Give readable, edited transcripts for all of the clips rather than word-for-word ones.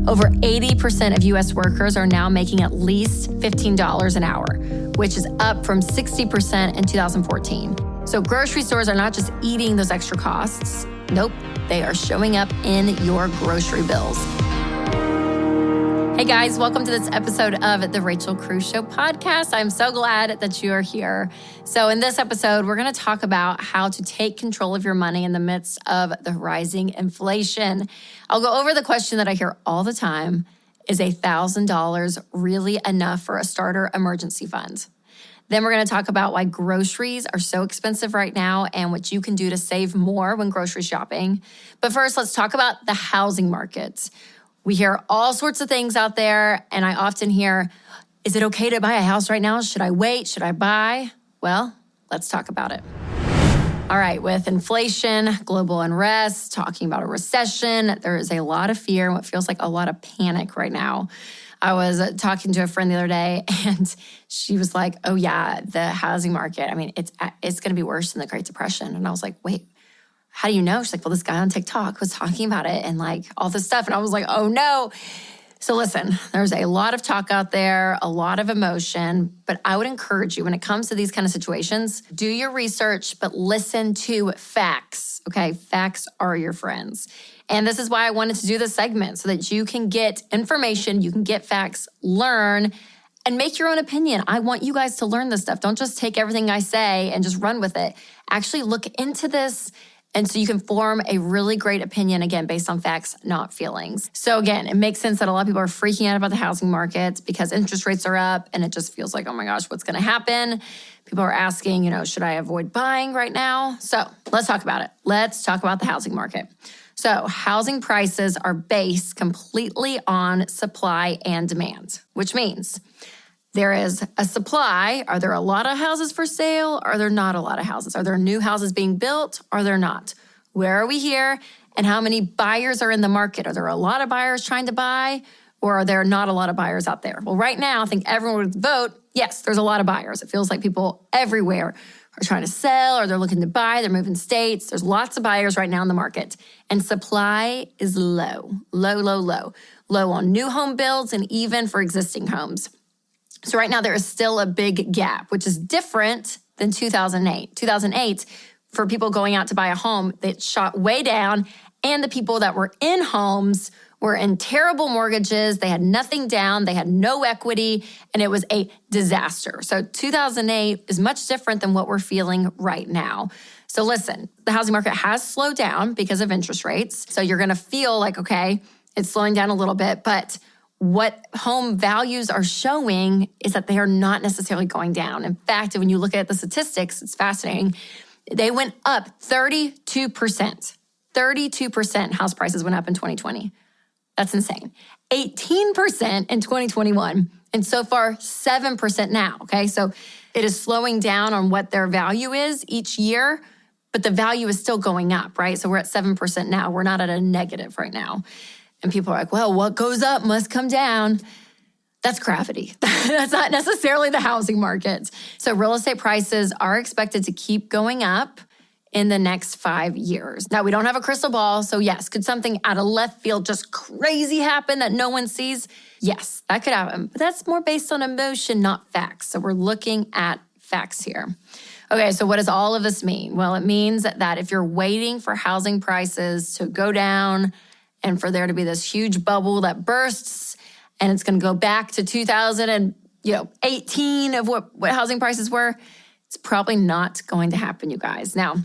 Over 80% of US workers are now making at least $15 an hour, which is up from 60% in 2014. So grocery stores are not just eating those extra costs. Nope, they are showing up in your grocery bills. Hey guys, welcome to this episode of the Rachel Cruze Show podcast. I'm so glad that you are here. So in this episode, we're going to talk about how to take control of your money in the midst of the rising inflation. I'll go over the question that I hear all the time. Is $1,000 really enough for a starter emergency fund? Then we're going to talk about why groceries are so expensive right now and what you can do to save more when grocery shopping. But first, let's talk about the housing market. We hear all sorts of things out there, and I often hear, is it okay to buy a house right now? Should I wait? Should I buy? Well, let's talk about it. All right, with inflation, global unrest, talking about a recession, there is a lot of fear and what feels like a lot of panic right now. I was talking to a friend the other day, and she was like, oh yeah, the housing market, it's going to be worse than the Great Depression. And I was like, wait, how do you know? She's like, well, this guy on TikTok was talking about it and like all this stuff. And I was like, oh no. So listen, there's a lot of talk out there, a lot of emotion, but I would encourage you when it comes to these kind of situations, do your research, but listen to facts, okay? Facts are your friends. And this is why I wanted to do this segment so that you can get information, you can get facts, learn, and make your own opinion. I want you guys to learn this stuff. Don't just take everything I say and just run with it. Actually look into this. And so you can form a really great opinion, again, based on facts, not feelings. So again, it makes sense that a lot of people are freaking out about the housing market because interest rates are up and it just feels like, oh my gosh, what's going to happen? People are asking, should I avoid buying right now? So let's talk about it. Let's talk about the housing market. So housing prices are based completely on supply and demand, which means there is a supply. Are there a lot of houses for sale? Are there not a lot of houses? Are there new houses being built? Are there not? Where are we here? And how many buyers are in the market? Are there a lot of buyers trying to buy? Or are there not a lot of buyers out there? Well, right now, I think everyone would vote, yes, there's a lot of buyers. It feels like people everywhere are trying to sell or they're looking to buy. They're moving states. There's lots of buyers right now in the market. And supply is low, low, low, low. Low on new home builds and even for existing homes. So right now there is still a big gap, which is different than 2008. 2008, for people going out to buy a home, it shot way down. And the people that were in homes were in terrible mortgages. They had nothing down. They had no equity. And it was a disaster. So 2008 is much different than what we're feeling right now. So listen, the housing market has slowed down because of interest rates. So you're going to feel like, okay, it's slowing down a little bit, but what home values are showing is that they are not necessarily going down. In fact, when you look at the statistics, it's fascinating. They went up 32%. 32% house prices went up in 2020. That's insane. 18% in 2021. And so far, 7% now, okay? So it is slowing down on what their value is each year, but the value is still going up, right? So we're at 7% now. We're not at a negative right now. And people are like, well, what goes up must come down. That's gravity. That's not necessarily the housing market. So real estate prices are expected to keep going up in the next 5 years. Now, we don't have a crystal ball. So yes, could something out of left field just crazy happen that no one sees? Yes, that could happen. But that's more based on emotion, not facts. So we're looking at facts here. Okay, so what does all of this mean? Well, it means that if you're waiting for housing prices to go down, and for there to be this huge bubble that bursts and it's going to go back to 2018 of what housing prices were, it's probably not going to happen, you guys. Now,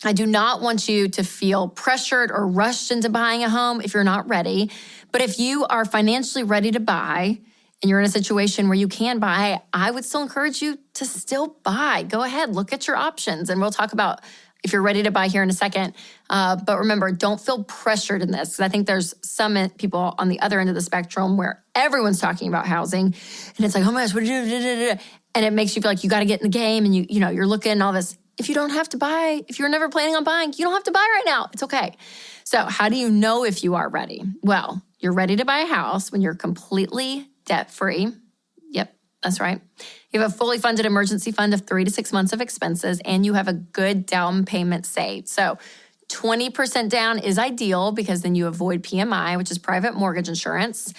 I do not want you to feel pressured or rushed into buying a home if you're not ready. But if you are financially ready to buy and you're in a situation where you can buy, I would still encourage you to still buy. Go ahead, look at your options. And we'll talk about if you're ready to buy here in a second. But remember, don't feel pressured in this. Because I think there's some people on the other end of the spectrum where everyone's talking about housing. And it's like, oh my gosh, what do you do? And it makes you feel like you got to get in the game and you're looking at all this. If you don't have to buy, if you're never planning on buying, you don't have to buy right now. It's okay. So how do you know if you are ready? Well, you're ready to buy a house when you're completely debt-free. Yep, that's right. You have a fully funded emergency fund of 3 to 6 months of expenses, and you have a good down payment saved. So 20% down is ideal because then you avoid PMI, which is private mortgage insurance,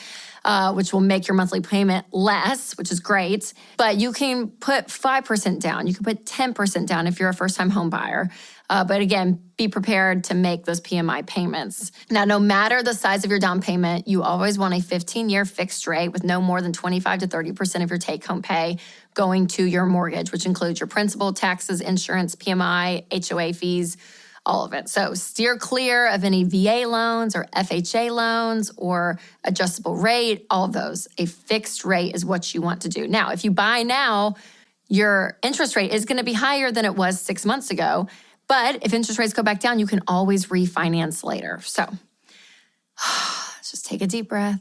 which will make your monthly payment less, which is great. But you can put 5% down. You can put 10% down if you're a first-time home buyer. But again, be prepared to make those PMI payments. Now, no matter the size of your down payment, you always want a 15-year fixed rate with no more than 25 to 30% of your take-home pay going to your mortgage, which includes your principal, taxes, insurance, PMI, HOA fees, all of it. So steer clear of any VA loans or FHA loans or adjustable rate, all of those. A fixed rate is what you want to do. Now, if you buy now, your interest rate is going to be higher than it was 6 months ago. But if interest rates go back down, you can always refinance later. So just take a deep breath,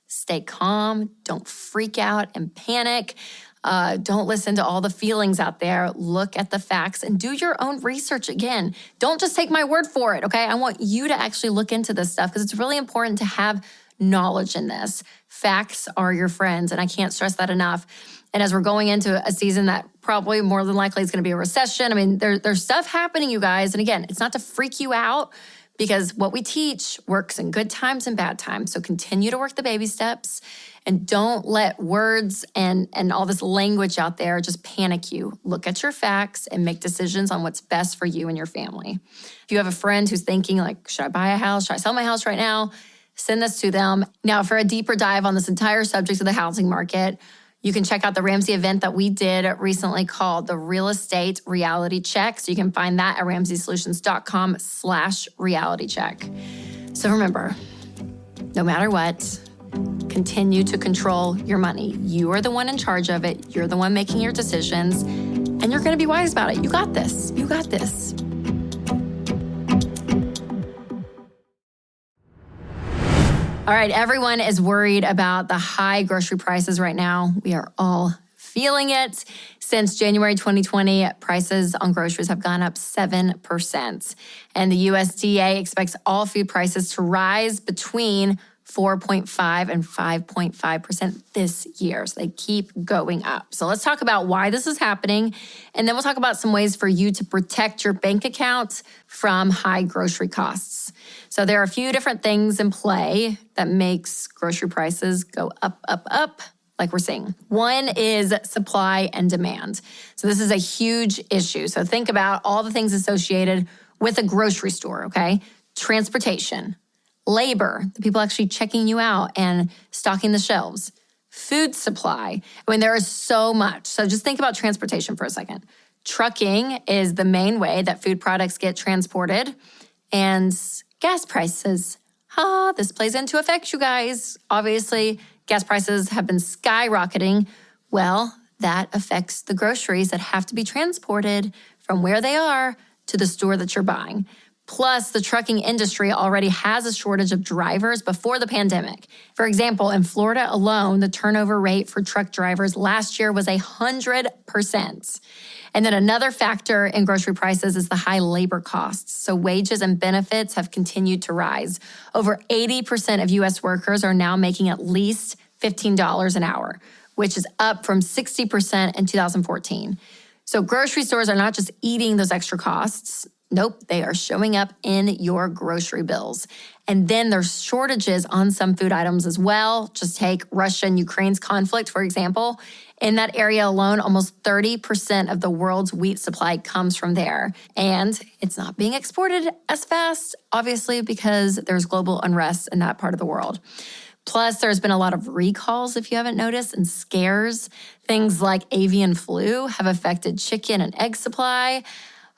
stay calm, don't freak out and panic. Don't listen to all the feelings out there. Look at the facts and do your own research again. Don't just take my word for it, okay? I want you to actually look into this stuff because it's really important to have knowledge in this. Facts are your friends, and I can't stress that enough. And as we're going into a season that probably more than likely is going to be a recession, I mean, there's stuff happening, you guys. And again, it's not to freak you out because what we teach works in good times and bad times. So continue to work the baby steps and don't let words and all this language out there just panic you. Look at your facts and make decisions on what's best for you and your family. If you have a friend who's thinking like, should I buy a house? Should I sell my house right now? Send this to them. Now, for a deeper dive on this entire subject of the housing market, you can check out the Ramsey event that we did recently called the Real Estate Reality Check. So you can find that at ramseysolutions.com/reality check. So remember, no matter what, continue to control your money. You are the one in charge of it. You're the one making your decisions, and you're going to be wise about it. You got this. You got this. All right, everyone is worried about the high grocery prices right now. We are all feeling it. Since January 2020, prices on groceries have gone up 7%. And the USDA expects all food prices to rise between 4.5 and 5.5% this year. So they keep going up. So let's talk about why this is happening. And then we'll talk about some ways for you to protect your bank account from high grocery costs. So there are a few different things in play that makes grocery prices go up, like we're seeing. One is supply and demand. So this is a huge issue. So think about all the things associated with a grocery store, okay? Transportation, labor, the people actually checking you out and stocking the shelves, food supply. I mean, there is so much. So just think about transportation for a second. Trucking is the main way that food products get transported, and gas prices. This plays into effect, you guys. Obviously, gas prices have been skyrocketing. Well, that affects the groceries that have to be transported from where they are to the store that you're buying. Plus, the trucking industry already has a shortage of drivers before the pandemic. For example, in Florida alone, the turnover rate for truck drivers last year was 100%. And then another factor in grocery prices is the high labor costs. So wages and benefits have continued to rise. Over 80% of U.S. workers are now making at least $15 an hour, which is up from 60% in 2014. So grocery stores are not just eating those extra costs. Nope, they are showing up in your grocery bills. And then there's shortages on some food items as well. Just take Russia and Ukraine's conflict, for example. In that area alone, almost 30% of the world's wheat supply comes from there. And it's not being exported as fast, obviously, because there's global unrest in that part of the world. Plus, there's been a lot of recalls, if you haven't noticed, and scares. Things like avian flu have affected chicken and egg supply.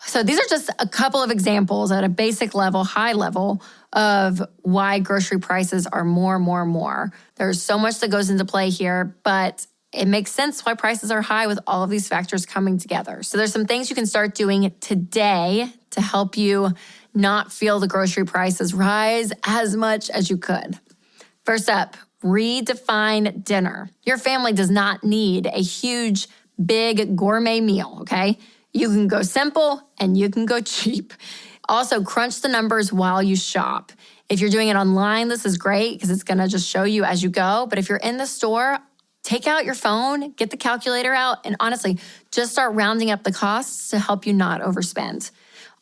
So these are just a couple of examples at a basic level, high level, of why grocery prices are more. There's so much that goes into play here, but it makes sense why prices are high with all of these factors coming together. So there's some things you can start doing today to help you not feel the grocery prices rise as much as you could. First up, redefine dinner. Your family does not need a huge, big gourmet meal, okay? You can go simple and you can go cheap. Also, crunch the numbers while you shop. If you're doing it online, this is great because it's going to just show you as you go. But if you're in the store, take out your phone, get the calculator out, and honestly, just start rounding up the costs to help you not overspend.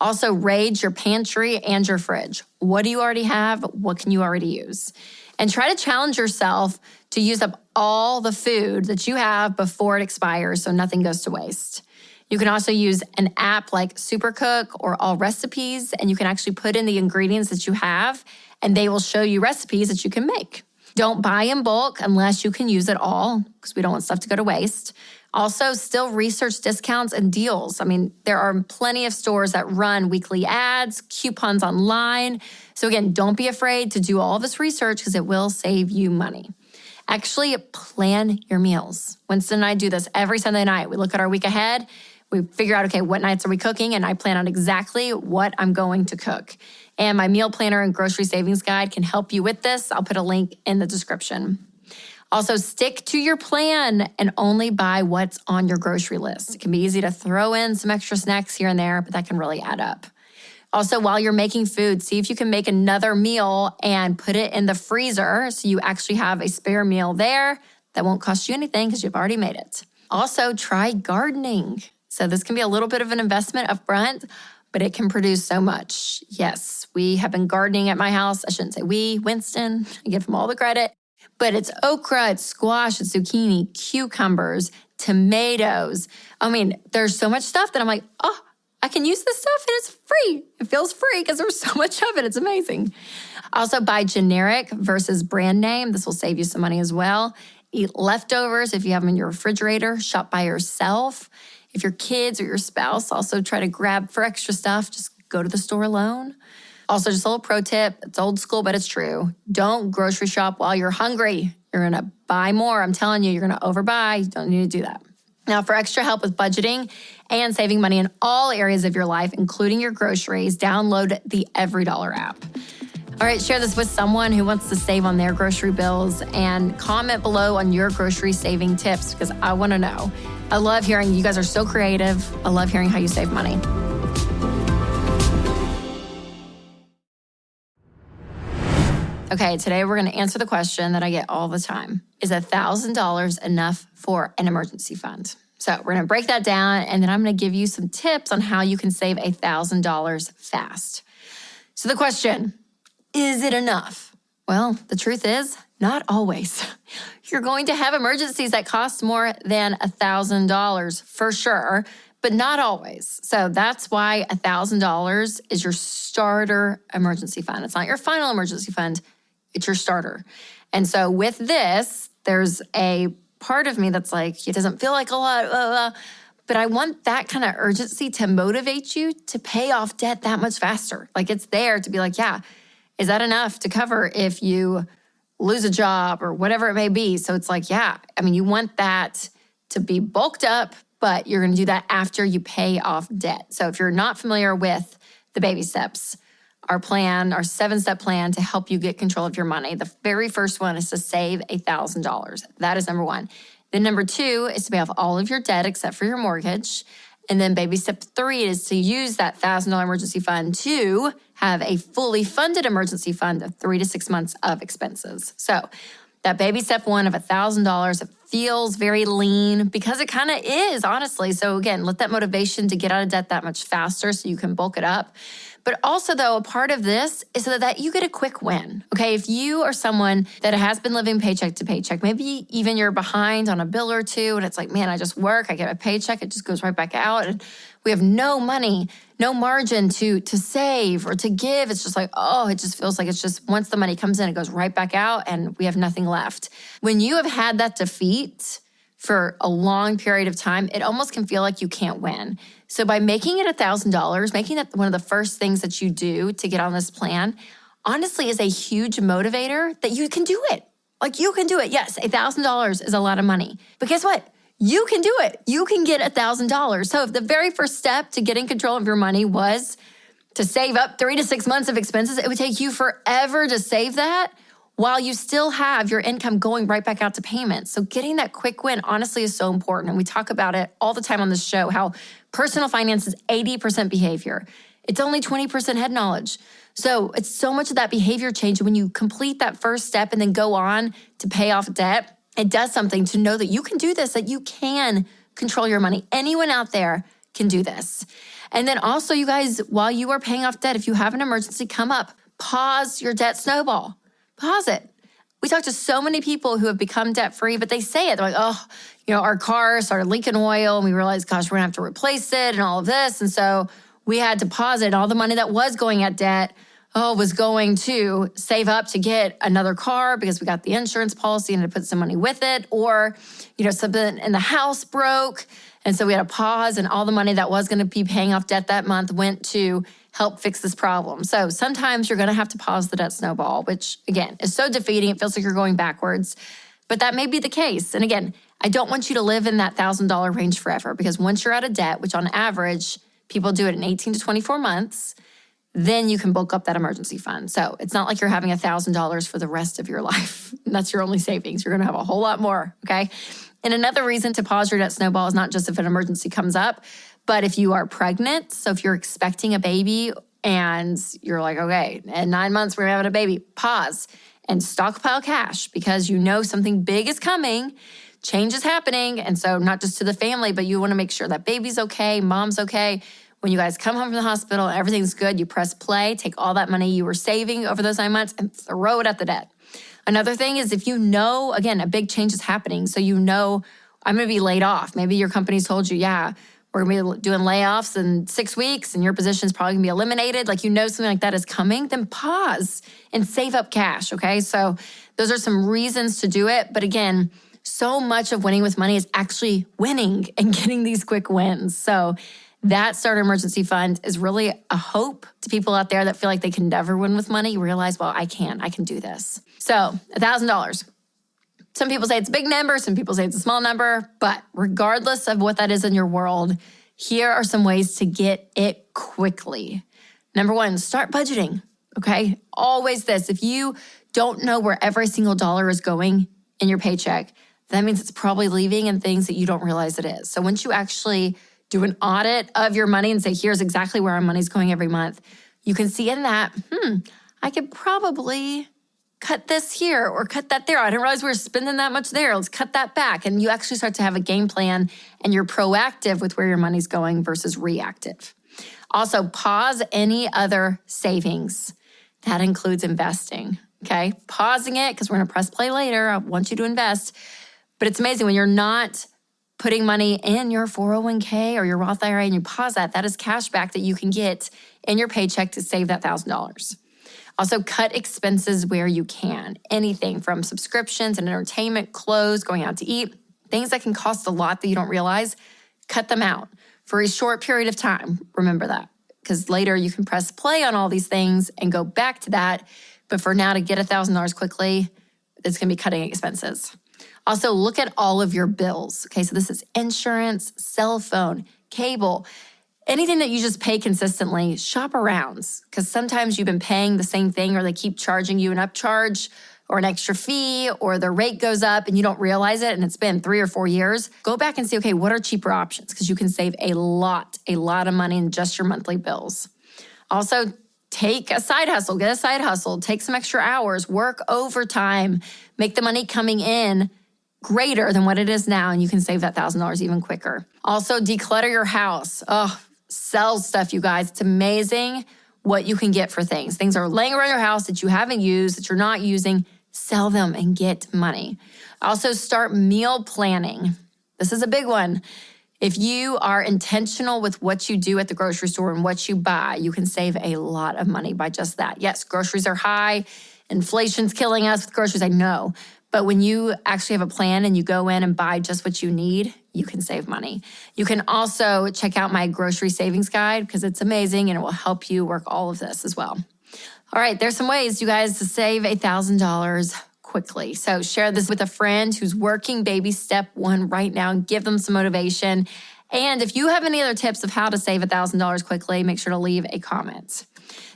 Also, raid your pantry and your fridge. What do you already have? What can you already use? And try to challenge yourself to use up all the food that you have before it expires so nothing goes to waste. You can also use an app like Supercook or All Recipes, and you can actually put in the ingredients that you have, and they will show you recipes that you can make. Don't buy in bulk unless you can use it all, because we don't want stuff to go to waste. Also, still research discounts and deals. I mean, there are plenty of stores that run weekly ads, coupons online. So again, don't be afraid to do all this research because it will save you money. Actually, plan your meals. Winston and I do this every Sunday night. We look at our week ahead. We figure out, okay, what nights are we cooking? And I plan out exactly what I'm going to cook. And my meal planner and grocery savings guide can help you with this. I'll put a link in the description. Also, stick to your plan and only buy what's on your grocery list. It can be easy to throw in some extra snacks here and there, but that can really add up. Also, while you're making food, see if you can make another meal and put it in the freezer so you actually have a spare meal there that won't cost you anything because you've already made it. Also, try gardening. So this can be a little bit of an investment up front, but it can produce so much. Yes, we have been gardening at my house. I shouldn't say we, Winston. I give him all the credit. But it's okra, it's squash, it's zucchini, cucumbers, tomatoes. I mean, there's so much stuff that I'm like, oh, I can use this stuff and it's free. It feels free because there's so much of it. It's amazing. Also, buy generic versus brand name. This will save you some money as well. Eat leftovers if you have them in your refrigerator. Shop by yourself. If your kids or your spouse also try to grab for extra stuff, just go to the store alone. Also, just a little pro tip. It's old school, but it's true. Don't grocery shop while you're hungry. You're going to buy more. I'm telling you, you're going to overbuy. You don't need to do that. Now, for extra help with budgeting and saving money in all areas of your life, including your groceries, download the EveryDollar app. All right, share this with someone who wants to save on their grocery bills and comment below on your grocery saving tips because I want to know. I love hearing you guys are so creative. I love hearing how you save money. Okay, today we're going to answer the question that I get all the time. Is $1,000 enough for an emergency fund? So we're going to break that down, and then I'm going to give you some tips on how you can save $1,000 fast. So the question, is it enough? Well, the truth is, not always. You're going to have emergencies that cost more than $1,000 for sure, but not always. So that's why $1,000 is your starter emergency fund. It's not your final emergency fund. It's your starter. And so with this, there's a part of me that's like, it doesn't feel like a lot, but I want that kind of urgency to motivate you to pay off debt that much faster. Like it's there to be like, yeah, is that enough to cover if you lose a job or whatever it may be? So it's like, yeah, I mean, you want that to be bulked up, but you're going to do that after you pay off debt. So if you're not familiar with the baby steps, our plan, our 7-step plan to help you get control of your money, the very first one is to save $1,000. That is number one. Then number 2 is to pay off all of your debt except for your mortgage. And then baby step 3 is to use that $1,000 emergency fund to have a fully funded emergency fund of 3 to 6 months of expenses. So that baby step 1 of $1,000, it feels very lean because it kind of is, honestly. So again, let that motivation to get out of debt that much faster so you can bulk it up. But also, though, a part of this is so that you get a quick win. Okay, if you are someone that has been living paycheck to paycheck, maybe even you're behind on a bill or two, and it's like, man, I just work, I get a paycheck, it just goes right back out, and we have no money, no margin to save or to give. It's just like, oh, it just feels like it's just once the money comes in, it goes right back out, and we have nothing left. When you have had that defeat for a long period of time, it almost can feel like you can't win. So by making it $1,000, making that one of the first things that you do to get on this plan, honestly is a huge motivator that you can do it. Like you can do it. Yes, $1,000 is a lot of money. But guess what? You can do it. You can get $1,000. So if the very first step to getting control of your money was to save up 3 to 6 months of expenses, it would take you forever to save that while you still have your income going right back out to payments. So getting that quick win honestly is so important. And we talk about it all the time on this show, how personal finance is 80% behavior. It's only 20% head knowledge. So it's so much of that behavior change. When you complete that first step and then go on to pay off debt, it does something to know that you can do this, that you can control your money. Anyone out there can do this. And then also, you guys, while you are paying off debt, if you have an emergency come up, pause your debt snowball. Pause it. We talk to so many people who have become debt-free, but they say it. They're like, oh, our car started leaking oil, and we realized, gosh, we're going to have to replace it and all of this. And so we had to pause it. And all the money that was going at debt, was going to save up to get another car because we got the insurance policy and to put some money with it. Or, something in the house broke. And so we had to pause, and all the money that was going to be paying off debt that month went to help fix this problem. So sometimes you're going to have to pause the debt snowball, which again is so defeating. It feels like you're going backwards, but that may be the case. And again, I don't want you to live in that $1,000 range forever, because once you're out of debt, which on average, people do it in 18 to 24 months, then you can bulk up that emergency fund. So it's not like you're having $1,000 for the rest of your life. And that's your only savings. You're going to have a whole lot more, okay? And another reason to pause your debt snowball is not just if an emergency comes up, but if you are pregnant. So if you're expecting a baby and you're like, okay, in 9 months we're having a baby, pause and stockpile cash, because something big is coming, change is happening. And so not just to the family, but you want to make sure that baby's okay, mom's okay. When you guys come home from the hospital and everything's good, you press play, take all that money you were saving over those 9 months and throw it at the debt. Another thing is if again, a big change is happening. So I'm going to be laid off. Maybe your company's told you, yeah, we're going to be doing layoffs in 6 weeks and your position's probably going to be eliminated. Like, something like that is coming, then pause and save up cash, okay? So those are some reasons to do it. But again, so much of winning with money is actually winning and getting these quick wins. So that starter emergency fund is really a hope to people out there that feel like they can never win with money. You realize, well, I can do this. So $1,000. Some people say it's a big number. Some people say it's a small number. But regardless of what that is in your world, here are some ways to get it quickly. Number one, start budgeting, okay? Always this. If you don't know where every single dollar is going in your paycheck, that means it's probably leaving in things that you don't realize it is. So once you actually do an audit of your money and say, here's exactly where our money's going every month, you can see in that, I could probably cut this here or cut that there. I didn't realize we were spending that much there. Let's cut that back. And you actually start to have a game plan, and you're proactive with where your money's going versus reactive. Also, pause any other savings. That includes investing, okay? Pausing it, because we're going to press play later. I want you to invest. But it's amazing when you're not putting money in your 401k or your Roth IRA and you pause that is cash back that you can get in your paycheck to save that $1,000. Also, cut expenses where you can. Anything from subscriptions and entertainment, clothes, going out to eat, things that can cost a lot that you don't realize, cut them out for a short period of time. Remember that, because later you can press play on all these things and go back to that. But for now, to get $1,000 quickly, it's going to be cutting expenses. Also, look at all of your bills. Okay, so this is insurance, cell phone, cable, anything that you just pay consistently. Shop around, because sometimes you've been paying the same thing, or they keep charging you an upcharge or an extra fee, or the rate goes up and you don't realize it, and it's been 3 or 4 years. Go back and see, okay, what are cheaper options? Because you can save a lot of money in just your monthly bills. Also, take a side hustle, get a side hustle, take some extra hours, work overtime, make the money coming in greater than what it is now, and you can save that $1,000 even quicker. Also, declutter your house. Sell stuff, you guys. It's amazing what you can get for things. Things are laying around your house that you haven't used, that you're not using. Sell them and get money. Also, start meal planning. This is a big one. If you are intentional with what you do at the grocery store and what you buy, you can save a lot of money by just that. Yes, groceries are high. Inflation's killing us with groceries, I know. But when you actually have a plan and you go in and buy just what you need, you can save money. You can also check out my grocery savings guide, because it's amazing and it will help you work all of this as well. All right, there's some ways, you guys, to save $1,000 quickly. So share this with a friend who's working baby step one right now and give them some motivation. And if you have any other tips of how to save $1,000 quickly, make sure to leave a comment.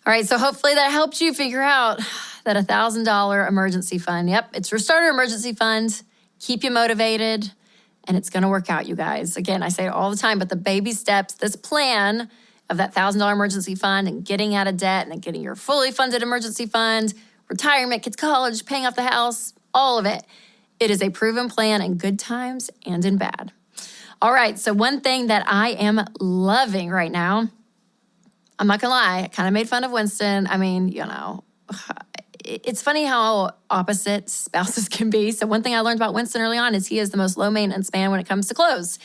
All right, so hopefully that helped you figure out that $1,000 emergency fund. Yep, it's your starter emergency fund. Keep you motivated, and it's going to work out, you guys. Again, I say it all the time, but the baby steps, this plan of that $1,000 emergency fund and getting out of debt and then getting your fully funded emergency fund, retirement, kids' college, paying off the house, all of it. It is a proven plan in good times and in bad. All right, so one thing that I am loving right now I'm not gonna lie, I kind of made fun of Winston. I mean, it's funny how opposite spouses can be. So one thing I learned about Winston early on is he is the most low maintenance man when it comes to clothes.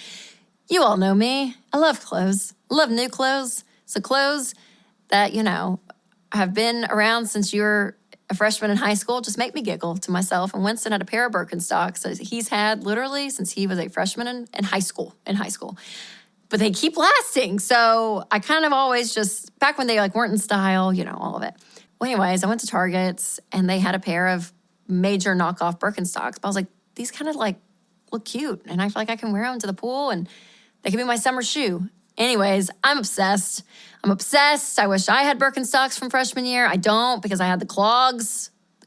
You all know me. I love clothes. I love new clothes. So clothes that, have been around since you were a freshman in high school just make me giggle to myself. And Winston had a pair of Birkenstocks that he's had literally since he was a freshman in high school. But they keep lasting. So I kind of always just, back when they weren't in style, all of it. Well, anyways, I went to Target's and they had a pair of major knockoff Birkenstocks. But I was like, these kind of look cute. And I feel like I can wear them to the pool and they can be my summer shoe. Anyways, I'm obsessed. I wish I had Birkenstocks from freshman year. I don't because I had the clog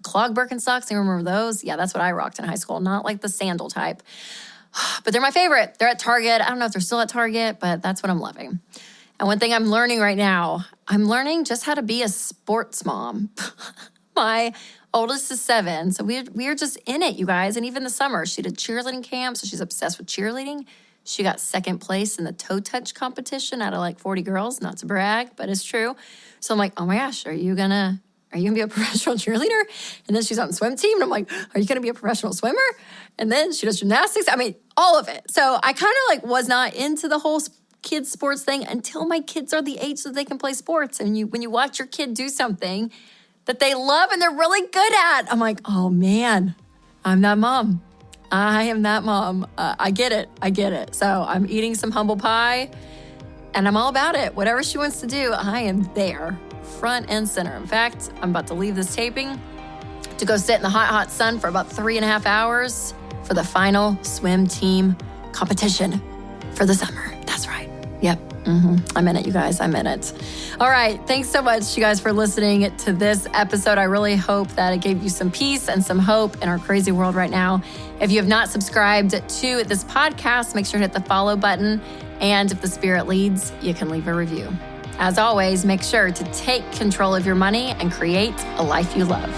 Birkenstocks. You remember those? Yeah, that's what I rocked in high school. Not like the sandal type. But they're my favorite. They're at Target. I don't know if they're still at Target, but that's what I'm loving. And one thing I'm learning right now, I'm learning just how to be a sports mom. My oldest is 7, so we are just in it, you guys. And even the summer, she did cheerleading camp, so she's obsessed with cheerleading. She got second place in the toe touch competition out of 40 girls. Not to brag, but it's true. So I'm like, oh my gosh, are you gonna be a professional cheerleader? And then she's on the swim team. And I'm like, are you going to be a professional swimmer? And then she does gymnastics. I mean, all of it. So I kind of was not into the whole kids sports thing until my kids are the age that they can play sports. And when you watch your kid do something that they love and they're really good at, I'm like, oh man, I'm that mom. I am that mom. I get it. So I'm eating some humble pie and I'm all about it. Whatever she wants to do, I am there. Front and center. In fact, I'm about to leave this taping to go sit in the hot sun for about 3.5 hours for the final swim team competition for the summer. That's right. Yep. I'm in it, you guys. I'm in it. All right. Thanks so much, you guys, for listening to this episode. I really hope that it gave you some peace and some hope in our crazy world right now. If you have not subscribed to this podcast, make sure to hit the follow button. And if the spirit leads, you can leave a review. As always, make sure to take control of your money and create a life you love.